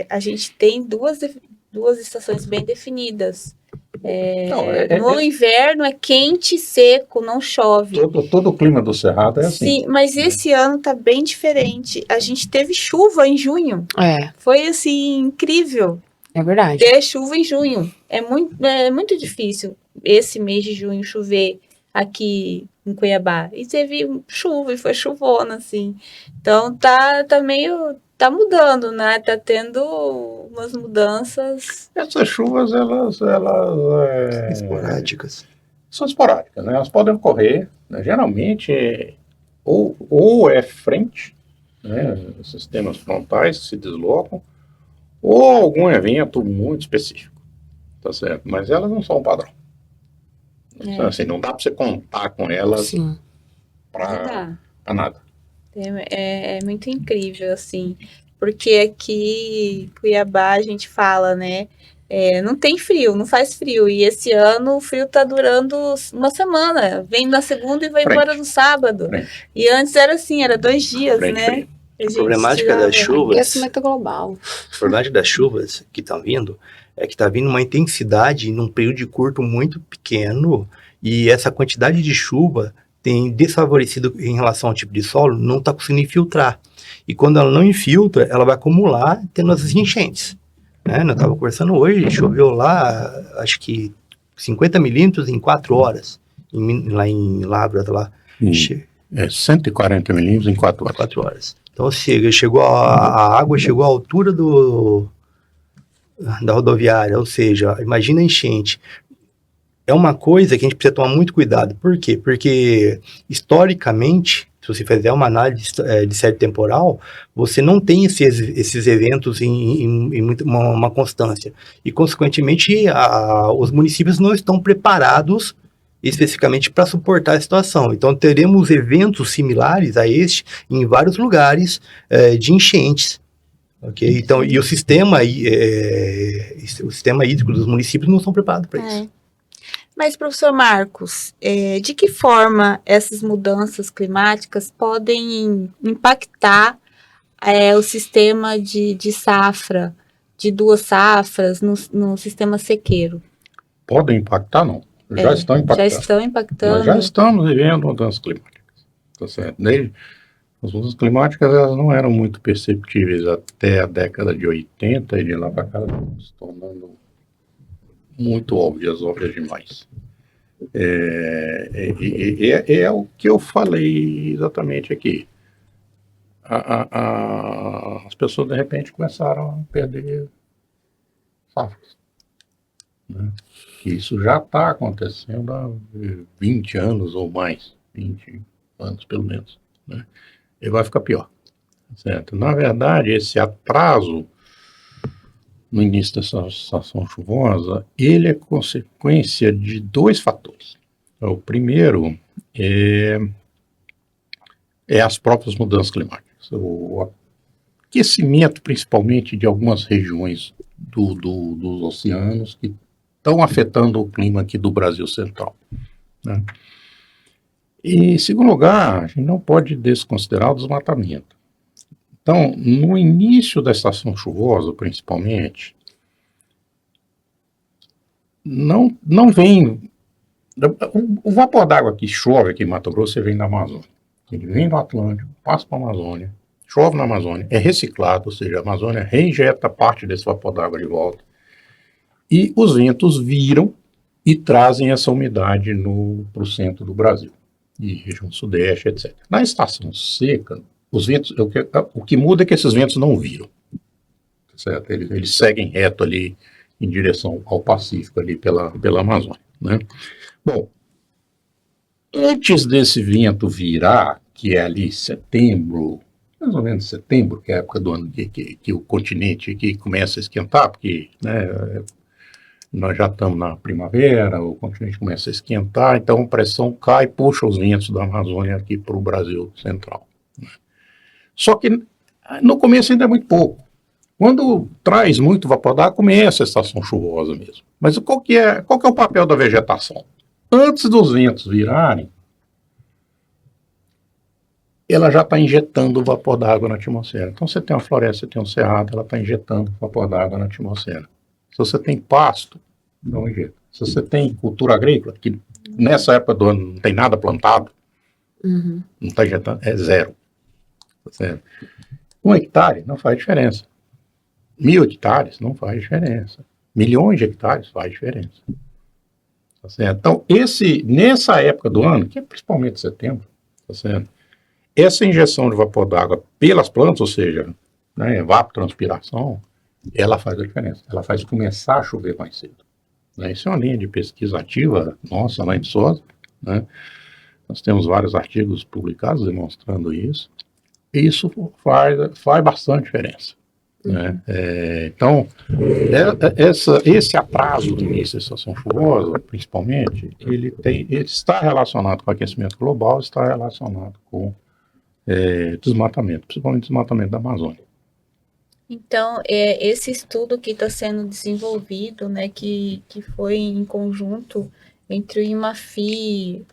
a gente tem duas estações bem definidas.
Não,
No inverno é quente e seco, não chove.
todo o clima do Cerrado é assim.
Sim, mas esse ano tá bem diferente. A gente teve chuva em junho. Foi assim, incrível
É verdade.
ter chuva em junho. É muito difícil esse mês de junho chover aqui em Cuiabá. E teve chuva e foi chuvona, assim. Então tá meio. Tá mudando, né? Tá tendo umas mudanças.
Essas chuvas, elas
Esporádicas.
são esporádicas, né? Elas podem ocorrer, né? Geralmente, ou é frente, né? Sistemas frontais que se deslocam, ou algum evento muito específico, tá certo? Mas elas não são um padrão. Então, assim, não dá para você contar com elas
Sim.
para nada.
É muito incrível, assim, porque aqui em Cuiabá a gente fala, né? Não tem frio, não faz frio. E esse ano o frio tá durando uma semana. Vem na segunda e vai embora no sábado.
Frente.
E antes era assim, era 2 dias,
Frente
né?
fria.
A gente
problemática das chuvas-
Aquecimento global.
A verdade das chuvas que estão vindo é que está vindo uma intensidade num período de curto muito pequeno, e essa quantidade de chuva tem desfavorecido em relação ao tipo de solo, não está conseguindo infiltrar. E quando ela não infiltra, ela vai acumular tendo as enchentes. Né? Nós estávamos conversando hoje, choveu lá, acho que 50 milímetros em 4 horas, lá em Lavras, lá.
140 milímetros em 4 horas.
4 horas. Então a água chegou à altura da rodoviária, ou seja, imagina a enchente. É uma coisa que a gente precisa tomar muito cuidado. Por quê? Porque, historicamente, se você fizer uma análise de série temporal, você não tem esses eventos em uma constância. E, consequentemente, os municípios não estão preparados especificamente para suportar a situação. Então, teremos eventos similares a este em vários lugares de enchentes. Okay? Então, e o sistema hídrico dos municípios não estão preparados para isso.
Mas, professor Marcos, de que forma essas mudanças climáticas podem impactar o sistema de safra, de 2 safras, no sistema sequeiro?
Podem impactar, não. Já estão impactando.
Já estão impactando.
Nós já estamos vivendo mudanças climáticas. Tá certo? As mudanças climáticas elas não eram muito perceptíveis até a década de 80 e de lá para cá estão se tornando muito óbvias demais. É o que eu falei exatamente aqui. As pessoas de repente começaram a perder safras, né? Isso já está acontecendo há 20 anos ou mais, 20 anos pelo menos, né? E vai ficar pior, certo? Na verdade, esse atraso no início dessa estação chuvosa, ele é consequência de 2 fatores. O primeiro é as próprias mudanças climáticas. O aquecimento, principalmente, de algumas regiões dos oceanos que estão afetando o clima aqui do Brasil Central, né? E, em segundo lugar, a gente não pode desconsiderar o desmatamento. Então, no início da estação chuvosa, principalmente, não vem... O vapor d'água que chove aqui em Mato Grosso, vem da Amazônia. Ele vem do Atlântico, passa para a Amazônia, chove na Amazônia, é reciclado, ou seja, a Amazônia reinjeta parte desse vapor d'água de volta. E os ventos viram e trazem essa umidade para o centro do Brasil, e região sudeste, etc. Na estação seca, os ventos, o que muda é que esses ventos não viram, certo? Eles seguem reto ali em direção ao Pacífico, ali pela Amazônia, né? Bom, antes desse vento virar, que é ali setembro, mais ou menos setembro, que é a época do ano que o continente aqui começa a esquentar, porque, né, nós já estamos na primavera, o continente começa a esquentar, então a pressão cai e puxa os ventos da Amazônia aqui para o Brasil Central, né? Só que no começo ainda é muito pouco. Quando traz muito vapor d'água, começa a estação chuvosa mesmo. Mas qual que é o papel da vegetação? Antes dos ventos virarem, ela já está injetando vapor d'água na atmosfera. Então você tem uma floresta, você tem um cerrado, ela está injetando vapor d'água na atmosfera. Se você tem pasto, não injeta. Se você tem cultura agrícola, que nessa época do ano não tem nada plantado, não está injetando, é zero. Tá certo? 1 hectare não faz diferença. 1000 hectares não faz diferença. Milhões de hectares faz diferença. Tá certo? Então, nessa época do ano, que é principalmente setembro, tá certo? Essa injeção de vapor d'água pelas plantas, ou seja, né, evapotranspiração, ela faz a diferença. Ela faz começar a chover mais cedo. Né? Isso é uma linha de pesquisa ativa nossa lá em Viçosa, né? Nós temos vários artigos publicados demonstrando isso. E isso faz bastante diferença. Né? Então, esse atraso do início da estação chuvosa, principalmente, ele está relacionado com o aquecimento global, está relacionado com desmatamento, principalmente desmatamento da Amazônia.
Então, esse estudo que está sendo desenvolvido, né, que foi em conjunto entre o IMAFI,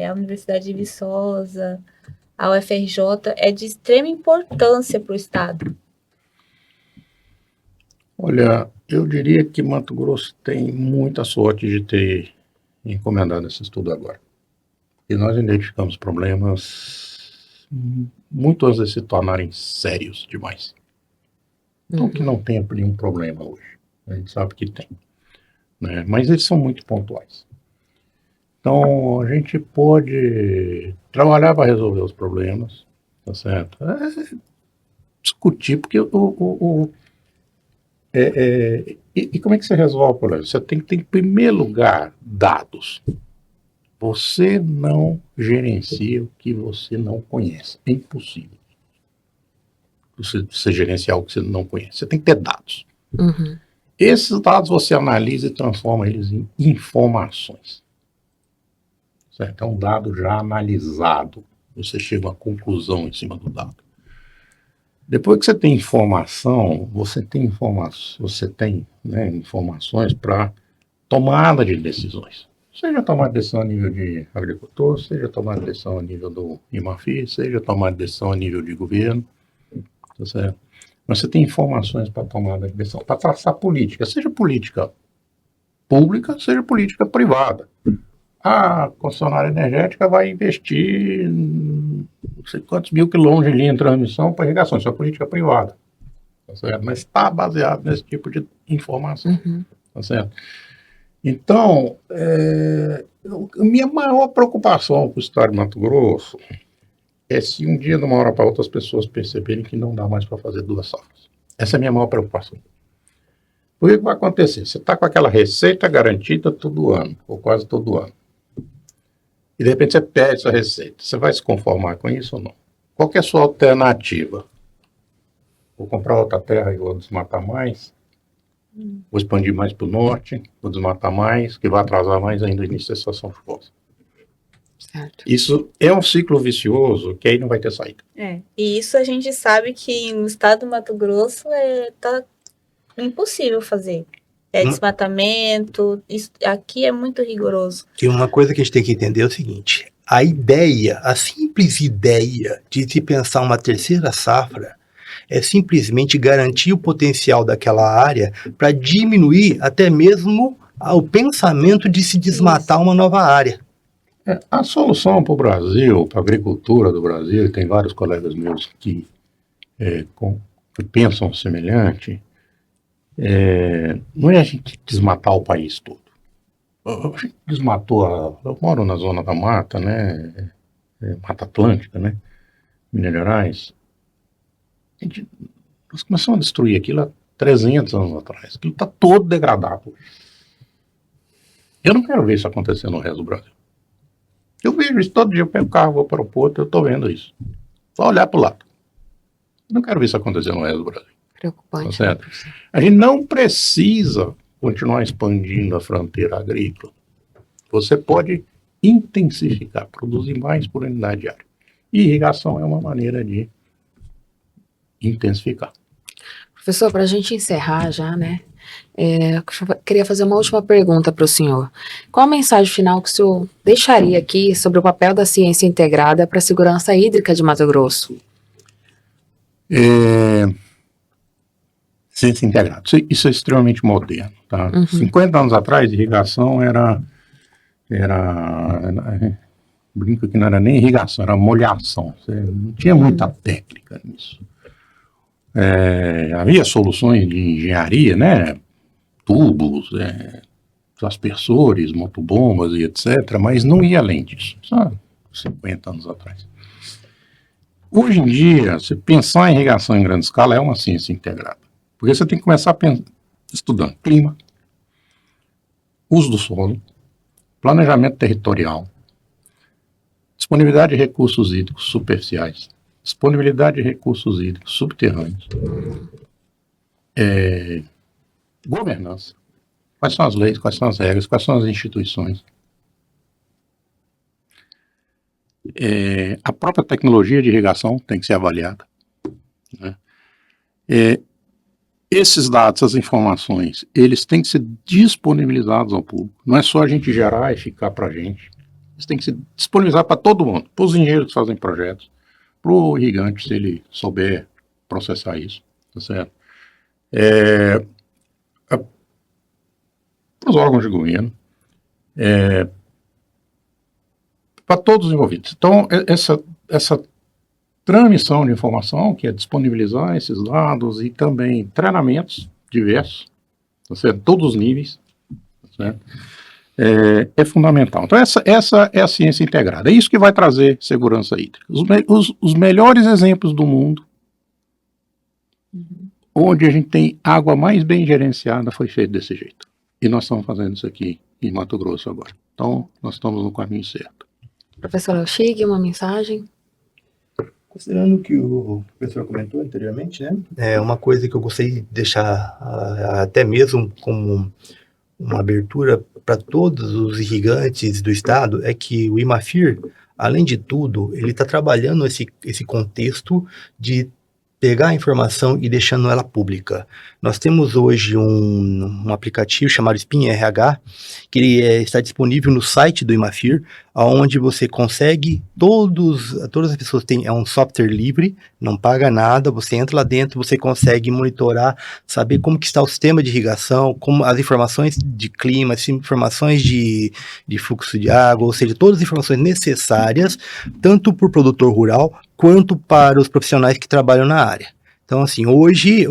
a Universidade de Viçosa, a UFRJ, é de extrema importância para o Estado.
Olha, eu diria que Mato Grosso tem muita sorte de ter encomendado esse estudo agora. E nós identificamos problemas muito antes de se tornarem sérios demais. Não que não tenha nenhum problema hoje, a gente sabe que tem, né? Mas eles são muito pontuais. Então, a gente pode trabalhar para resolver os problemas, tá certo? Discutir, porque e como é que você resolve o problema? Você tem que ter, em primeiro lugar, dados. Você não gerencia o que você não conhece. É impossível você gerenciar o que você não conhece. Você tem que ter dados. Esses dados você analisa e transforma eles em informações. Certo? É um dado já analisado. Você chega a uma conclusão em cima do dado. Depois que você tem informação, você tem informações para tomada de decisões. Seja tomar decisão a nível de agricultor, seja tomar decisão a nível do IMAFI, seja tomar decisão a nível de governo. Tá certo? Mas você tem informações para tomada de decisão, para traçar política, seja política pública, seja política privada. A concessionária energética vai investir não sei quantos mil quilômetros de linha de transmissão para irrigação, isso é política privada. Tá certo? Mas está baseado nesse tipo de informação. Tá certo? Então, minha maior preocupação com o estado de Mato Grosso é se um dia, de uma hora para outra, as pessoas perceberem que não dá mais para fazer 2 safras. Essa é a minha maior preocupação. O que vai acontecer? Você está com aquela receita garantida todo ano, ou quase todo ano. E de repente você perde essa receita. Você vai se conformar com isso ou não? Qual que é a sua alternativa? Vou comprar outra terra e vou desmatar mais? Vou expandir mais para o norte? Vou desmatar mais? Que vai atrasar mais ainda o início da estação chuvosa.
Certo.
Isso é um ciclo vicioso que aí não vai ter saída.
E isso a gente sabe que no estado do Mato Grosso tá impossível fazer. Desmatamento, isso aqui é muito rigoroso.
E uma coisa que a gente tem que entender é o seguinte: a simples ideia de se pensar uma terceira safra é simplesmente garantir o potencial daquela área para diminuir até mesmo o pensamento de se desmatar uma nova área.
A solução para o Brasil, para a agricultura do Brasil, e tem vários colegas meus que pensam semelhante, não é a gente desmatar o país todo. A gente desmatou, eu moro na zona da mata, né, Mata Atlântica, né, Minas Gerais. Nós começamos a destruir aquilo há 300 anos atrás. Aquilo está todo degradado. Eu não quero ver isso acontecer no resto do Brasil. Eu vejo isso todo dia, eu pego o carro, vou para o aeroporto, eu estou vendo isso. Só olhar para o lado. Eu não quero ver isso acontecer no resto do Brasil.
Preocupante.
Tá certo? A gente não precisa continuar expandindo a fronteira agrícola. Você pode intensificar, produzir mais por unidade diária. E irrigação é uma maneira de intensificar.
Professor, para a gente encerrar já, né? Queria fazer uma última pergunta para o senhor. Qual a mensagem final que o senhor deixaria aqui sobre o papel da ciência integrada para a segurança hídrica de Mato Grosso?
ciência integrada. Isso é extremamente moderno. Tá?
Uhum.
50 anos atrás, irrigação era brinco que não era nem irrigação, era molhação. Não tinha muita técnica nisso. Havia soluções de engenharia, né? Tubos, aspersores, motobombas e etc., mas não ia além disso. Só 50 anos atrás. Hoje em dia, você pensar em irrigação em grande escala é uma ciência integrada. Porque você tem que começar estudando clima, uso do solo, planejamento territorial, disponibilidade de recursos hídricos superficiais, disponibilidade de recursos hídricos subterrâneos, governança. Quais são as leis, quais são as regras, quais são as instituições. A própria tecnologia de irrigação tem que ser avaliada. Né? Esses dados, essas informações, eles têm que ser disponibilizados ao público. Não é só a gente gerar e ficar para a gente. Eles têm que ser disponibilizados para todo mundo. Para os engenheiros que fazem projetos, para o irrigante, se ele souber processar isso. Tá certo? Para os órgãos de governo, para todos os envolvidos. Então, essa transmissão de informação, que é disponibilizar esses dados e também treinamentos diversos, tá certo? Todos os níveis, tá certo? É fundamental. Então, essa é a ciência integrada. É isso que vai trazer segurança hídrica. Os melhores exemplos do mundo, onde a gente tem água mais bem gerenciada, foi feito desse jeito. E nós estamos fazendo isso aqui em Mato Grosso agora. Então, nós estamos no caminho certo.
Professor Léo Chig, uma mensagem?
Considerando o que o professor comentou anteriormente, né? Uma coisa que eu gostaria de deixar até mesmo como uma abertura para todos os irrigantes do estado é que o IMAFIR, além de tudo, ele está trabalhando esse contexto de pegar a informação e deixando ela pública. Nós temos hoje um aplicativo chamado Spin RH, que ele está disponível no site do IMAFIR, onde você consegue, todas as pessoas têm, é um software livre, não paga nada, você entra lá dentro, você consegue monitorar, saber como que está o sistema de irrigação, como as informações de clima, as informações de fluxo de água, ou seja, todas as informações necessárias, tanto para o produtor rural, quanto para os profissionais que trabalham na área. Então, assim, hoje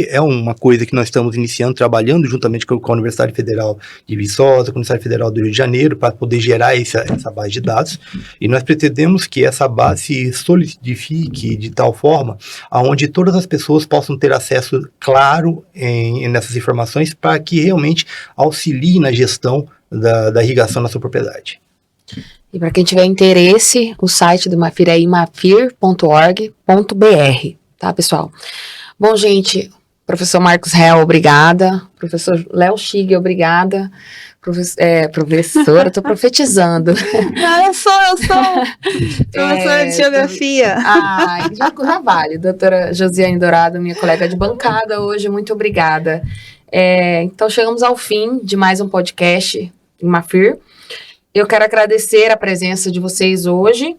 é uma coisa que nós estamos iniciando, trabalhando juntamente com a Universidade Federal de Viçosa, com a Universidade Federal do Rio de Janeiro, para poder gerar essa base de dados, e nós pretendemos que essa base se solidifique de tal forma, onde todas as pessoas possam ter acesso claro nessas informações, para que realmente auxilie na gestão da irrigação na sua propriedade.
E para quem tiver interesse, o site do IMAFIR é imafir.org.br, tá, pessoal? Bom, gente, professor Marcos Hell, obrigada. Professor Léo Chig, obrigada. Professora, estou profetizando.
Não, eu sou professora de geografia.
Já vale. Doutora Josiane Dourado, minha colega de bancada hoje, muito obrigada. Então, chegamos ao fim de mais um podcast IMAFIR. Eu quero agradecer a presença de vocês hoje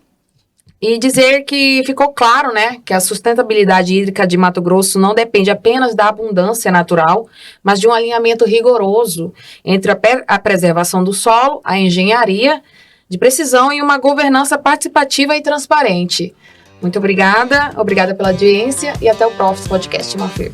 e dizer que ficou claro, né, que a sustentabilidade hídrica de Mato Grosso não depende apenas da abundância natural, mas de um alinhamento rigoroso entre a preservação do solo, a engenharia de precisão e uma governança participativa e transparente. Muito obrigada pela audiência e até o próximo podcast IMAFIR.